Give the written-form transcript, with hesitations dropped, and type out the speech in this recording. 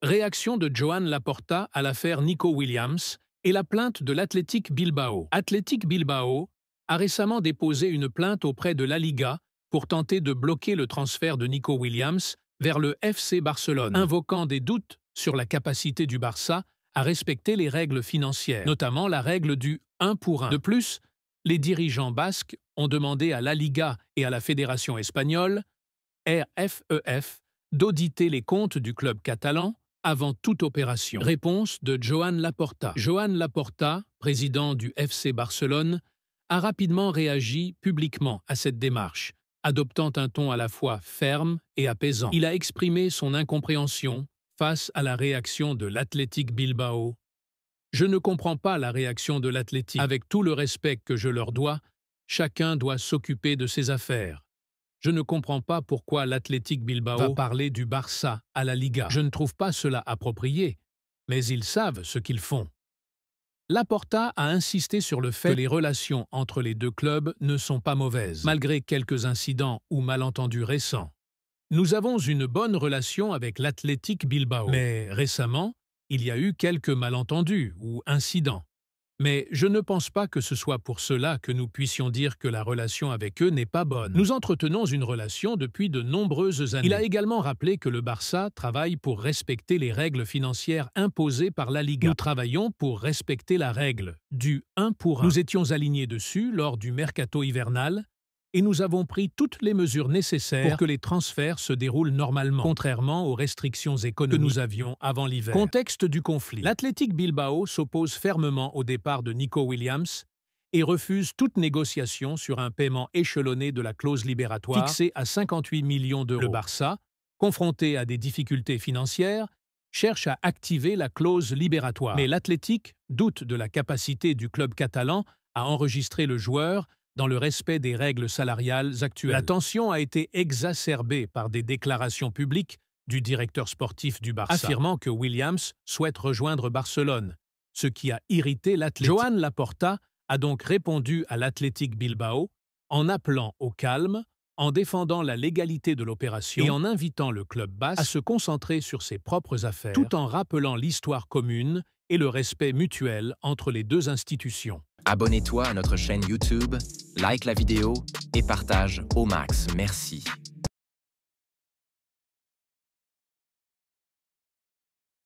Réaction de Joan Laporta à l'affaire Nico Williams et la plainte de l'Athletic Bilbao. Athletic Bilbao a récemment déposé une plainte auprès de la Liga pour tenter de bloquer le transfert de Nico Williams vers le FC Barcelone, invoquant des doutes sur la capacité du Barça à respecter les règles financières, notamment la règle du 1 pour 1. De plus, les dirigeants basques ont demandé à la Liga et à la Fédération espagnole, RFEF, d'auditer les comptes du club catalan avant toute opération. Réponse de Joan Laporta. Joan Laporta, président du FC Barcelone, a rapidement réagi publiquement à cette démarche, adoptant un ton à la fois ferme et apaisant. Il a exprimé son incompréhension face à la réaction de l'Athletic Bilbao. « Je ne comprends pas la réaction de l'Athletic. Avec tout le respect que je leur dois, chacun doit s'occuper de ses affaires. Je ne comprends pas pourquoi l'Athletic Bilbao va parler du Barça à la Liga. Je ne trouve pas cela approprié, mais ils savent ce qu'ils font. » Laporta a insisté sur le fait que les relations entre les deux clubs ne sont pas mauvaises, malgré quelques incidents ou malentendus récents. « Nous avons une bonne relation avec l'Athletic Bilbao, mais récemment, il y a eu quelques malentendus ou incidents. Mais je ne pense pas que ce soit pour cela que nous puissions dire que la relation avec eux n'est pas bonne. Nous entretenons une relation depuis de nombreuses années. » Il a également rappelé que le Barça travaille pour respecter les règles financières imposées par la Liga. « Nous travaillons pour respecter la règle du 1 pour 1. Nous étions alignés dessus lors du mercato hivernal et nous avons pris toutes les mesures nécessaires pour que les transferts se déroulent normalement, contrairement aux restrictions économiques que nous avions avant l'hiver. » Contexte du conflit. L'Athletic Bilbao s'oppose fermement au départ de Nico Williams et refuse toute négociation sur un paiement échelonné de la clause libératoire fixée à 58 millions d'euros. Le Barça, confronté à des difficultés financières, cherche à activer la clause libératoire. Mais l'Athletic doute de la capacité du club catalan à enregistrer le joueur dans le respect des règles salariales actuelles. La tension a été exacerbée par des déclarations publiques du directeur sportif du Barça, affirmant que Williams souhaite rejoindre Barcelone, ce qui a irrité l'Athletic. Joan Laporta a donc répondu à l'Athletic Bilbao en appelant au calme, en défendant la légalité de l'opération et en invitant le club basque à se concentrer sur ses propres affaires, tout en rappelant l'histoire commune et le respect mutuel entre les deux institutions. Abonne-toi à notre chaîne YouTube, like la vidéo et partage au max. Merci.